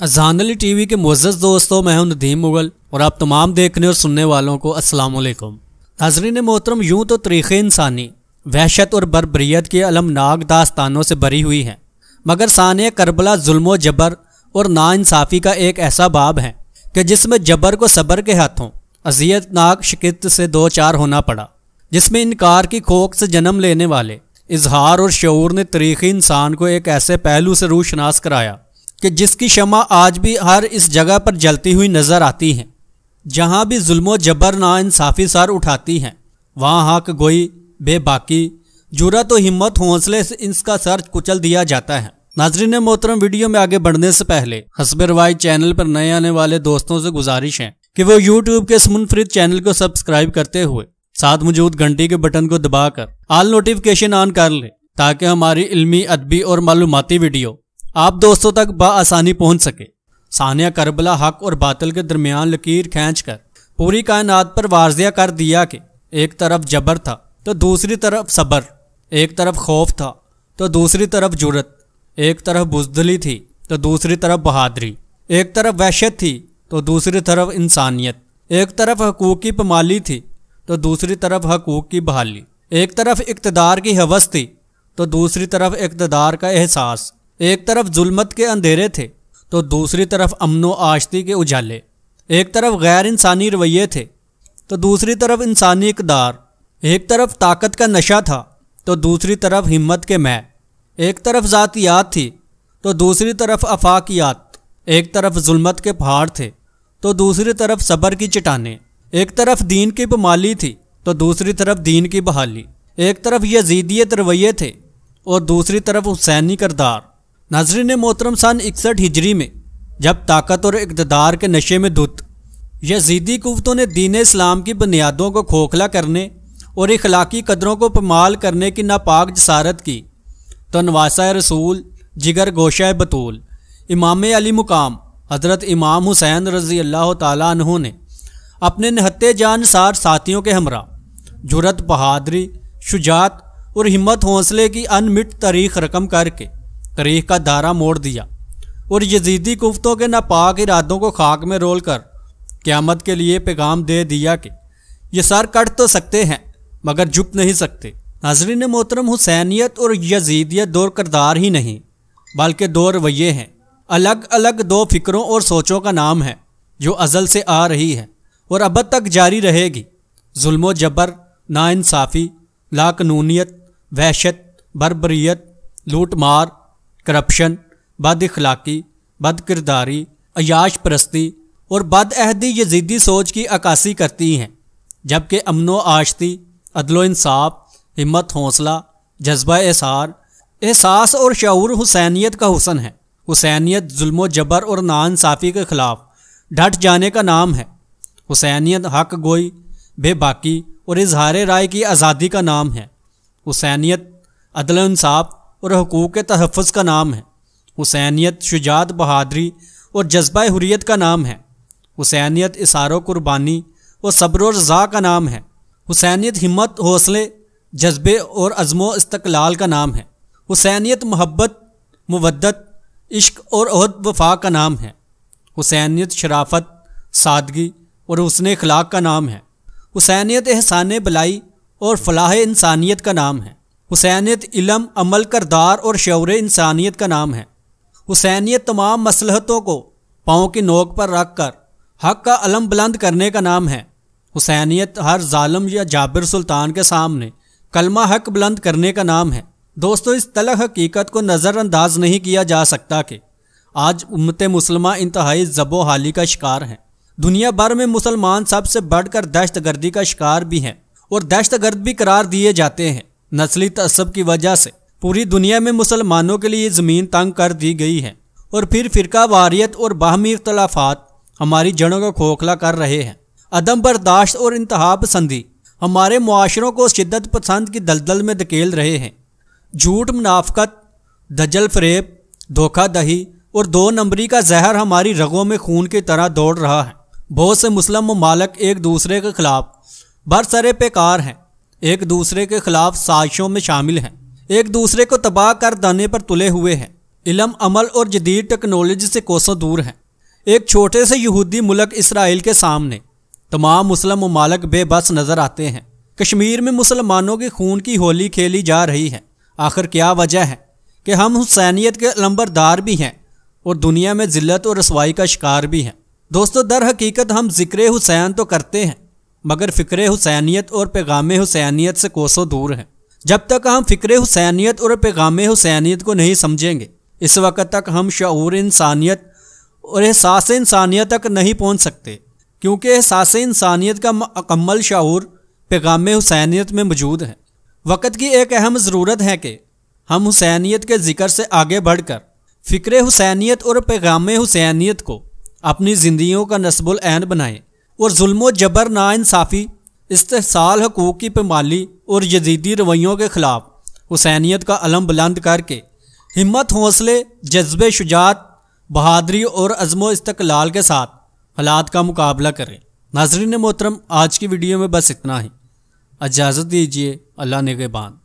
अज़ान अली टीवी के मुअज़्ज़ज़ दोस्तों, मैं हूं नदीम मुगल और आप तमाम देखने और सुनने वालों को अस्सलाम वालेकुम। नाज़रीन मोहतरम, यूं तो तारीख़ इंसानी वहशत और बर्बरियत की अलमनाक दास्तानों से भरी हुई है, मगर सानिया करबला जुल्म जबर और नाइंसाफ़ी का एक ऐसा बाब है कि जिसमें जबर को सब्र के हाथों अज़ियतनाक शिकस्त से दो चार होना पड़ा, जिसमें इनकार की खोक से जन्म लेने वाले इजहार और शऊर ने तारीख़ी इंसान को एक ऐसे पहलू से रूशनास कराया कि जिसकी शमा आज भी हर इस जगह पर जलती हुई नज़र आती है। जहाँ भी जुल्म जबर नाइंसाफ़ी सर उठाती है, वहाँ हक गोई बेबाकी जुर्रत और हिम्मत हौसले से इसका सर कुचल दिया जाता है। नाज़रीन मोहतरम, वीडियो में आगे बढ़ने से पहले हस्ब रवाई चैनल पर नए आने वाले दोस्तों से गुजारिश है कि वो यूट्यूब के इस मुनफरिद चैनल को सब्सक्राइब करते हुए साथ मौजूद घंटी के बटन को दबाकर ऑल नोटिफिकेशन ऑन कर ले, ताकि हमारी इल्मी, अदबी और मालूमाती वीडियो आप दोस्तों तक बआसानी पहुंच सके। सानिया करबला हक और बातिल के दरमियान लकीर खींचकर पूरी कायनात पर वाज़िया कर दिया कि एक तरफ जबर था तो दूसरी तरफ सब्र, एक तरफ खौफ था तो दूसरी तरफ जुर्रत, एक तरफ बुज़दिली थी तो दूसरी तरफ बहादुरी, एक तरफ वहशत थी तो दूसरी तरफ इंसानियत, एक तरफ हकूक़ की पमाली थी तो दूसरी तरफ हकूक़ की बहाली, एक तरफ इक़्तिदार की हवस थी तो दूसरी तरफ इक़्तिदार का एहसास, एक तरफ जुल्मत के अंधेरे थे तो दूसरी तरफ अमनो आश्ती के उजाले, एक तरफ गैर इंसानी रवैये थे तो दूसरी तरफ इंसानी इक़्तिदार, एक तरफ ताकत का नशा था तो दूसरी तरफ हिम्मत के मै, एक तरफ ज़ातियात थी तो दूसरी तरफ अफाकियात, एक तरफ जुल्मत के पहाड़ थे तो दूसरी तरफ सब्र की चट्टानें, एक तरफ दीन की पमाली थी तो दूसरी तरफ दीन की बहाली, एक तरफ यजीदियत रवैये थे और दूसरी तरफ हुसैनी किरदार। नाज़रीन मोहतरम, सन 61 हिजरी में जब ताकत और इक़्तिदार के नशे में धुत यजीदी कुव्वतों ने दीन इस्लाम की बुनियादों को खोखला करने और इखलाकी कदरों को पमाल करने की नापाक जसारत की, तो नवासा रसूल जिगर गोशा बतूल इमाम अली मुकाम हज़रत इमाम हुसैन रज़ी अल्लाह ताला अन्हु ने अपने निहत्ते जानसार साथियों के हमरा जुर्रत, बहादुरी, शुजात और हिम्मत हौसले की अनमिट तारीख़ रकम करके तारीख़ का दायरा मोड़ दिया और यजीदी कुव्वतों के नापाक इरादों को खाक में रोल कर क़यामत के लिए पैगाम दे दिया कि ये सर कट तो सकते हैं मगर झुक नहीं सकते। नाज़रीन मोहतरम, हुसैनियत और यजीदियत दो किरदार ही नहीं बल्कि दो रवैये हैं, अलग अलग दो फ़िक्रों और सोचों का नाम है जो अज़ल से आ रही है और अब तक जारी रहेगी। जुल्म जबर, नाइंसाफ़ी, लाक़ानूनियत, वहशत, बर्बरियत, लूट मार, करप्शन, बद इखलाकी, बद किरदारी, अयाश परस्ती और बदअहदी यजीदी सोच की अक्कासी करती हैं, जबकि अमनो आश्ती, अदलो इंसाफ, हिम्मत हौसला, जज्बा एहसास और शऊर हुसैनियत का हुसन है। हुसैनियत जुल्म जबर और नाइंसाफ़ी के ख़िलाफ़ डट जाने का नाम है। हुसैनियत हक गोई बेबाकी और इजहार राय की आज़ादी का नाम है। हुसैनियत अदल इंसाफ और हकूक़ के तहफ़्फ़ुज़ का नाम है। हुसैनियत शुजात, बहादुरी और जज्बा हुर्रियत का नाम है। हुसैनियत इसारो कुर्बानी और सब्र और रज़ा का नाम है। हुसैनियत हिम्मत, हौसले, जज्बे और अज़्मो इस्तक़लाल का नाम है। हुसैनियत मोहब्बत, मुवद्दत, इश्क और अहद वफ़ा का नाम है। हुसैनियत शराफत, सादगी और हुस्न अखलाक का नाम है। हुसैनियत एहसान भलाई और फ़लाह इंसानियत का नाम है। हुसैनियत इल्म, अमल, करदार और शऊर इंसानियत का नाम है। हुसैनियत तमाम मसलहतों को पाँव की नोक पर रख कर हक़ का अलम बुलंद करने का नाम है। हुसैनियत हर जालिम या जाबिर सुल्तान के सामने कलमा हक़ बुलंद करने का नाम है। दोस्तों, इस तलख़ हकीकत को नज़रअंदाज नहीं किया जा सकता कि आज उम्मत मुसलमा इंतहाई ज़बो हाली का शिकार है। दुनिया भर में मुसलमान सबसे बढ़कर दहशतगर्दी का शिकार भी हैं और दहशतगर्द भी करार दिए जाते हैं। नस्ली तअस्सुब की वजह से पूरी दुनिया में मुसलमानों के लिए ज़मीन तंग कर दी गई है और फिर फ़िरका वारियत और बाहमी इख्तलाफात हमारी जड़ों को खोखला कर रहे हैं। अदम बर्दाश्त और इंतहा पसंदी हमारे मुआशरों को शिद्दत पसंद की दलदल में धकेल रहे हैं। झूठ, मुनाफ़क़त, दजल फ़रेब, धोखादही और दो नंबरी का जहर हमारी रगों में खून की तरह दौड़ रहा है। बहुत से मुस्लिम ममालिक एक दूसरे के ख़िलाफ़ बरसरे पेकार हैं, एक दूसरे के ख़िलाफ़ साजिशों में शामिल हैं, एक दूसरे को तबाह कर देने पर तुले हुए हैं। इल्म, अमल और जदीद टेक्नोलॉजी से कोसों दूर हैं। एक छोटे से यहूदी मुल्क इसराइल के सामने तमाम मुस्लिम ममालिक बेबस नज़र आते हैं। कश्मीर में मुसलमानों के खून की होली खेली जा रही है। आखिर क्या वजह है कि हम हुसैनियत के लंबरदार भी हैं और दुनिया में ज़िल्लत और रसवाई का शिकार भी हैं। दोस्तों, दर हकीकत हम ज़िक्र हुसैन तो करते हैं मगर फ़िक्र हुसैनियत और पैगाम हुसैनियत से कोसों दूर हैं। जब तक हम फ़िक्र हुसैनियत और पैगाम हुसैनियत को नहीं समझेंगे, इस वक्त तक हम शऊर इंसानियत और एहसास इंसानियत तक नहीं पहुँच सकते, क्योंकि एहसास इंसानियत का मुकम्मल शऊर पैगाम हुसैनियत में मौजूद है। वक्त की एक अहम ज़रूरत है कि हम हुसैनियत के ज़िक्र से आगे बढ़कर फ़िक्र हुसैनियत और पैगाम हुसैनियत को अपनी ज़िंदगियों का नस्बुल ऐन बनाएं और जुल्म जबर, नाइंसाफ़ी, इस्तेहसाल, हकूक़ की पामाली और यजीदी रवैयों के ख़िलाफ़ हुसैनियत का अलम बुलंद करके हिम्मत, हौसले, जज्बे, शुजात, बहादरी और अज़्म इस्तक़लाल के साथ हालात का मुकाबला करें। नाज़रीन मोहतरम, आज की वीडियो में बस इतना ही। इजाज़त दीजिए। अल्लाह निगहबान।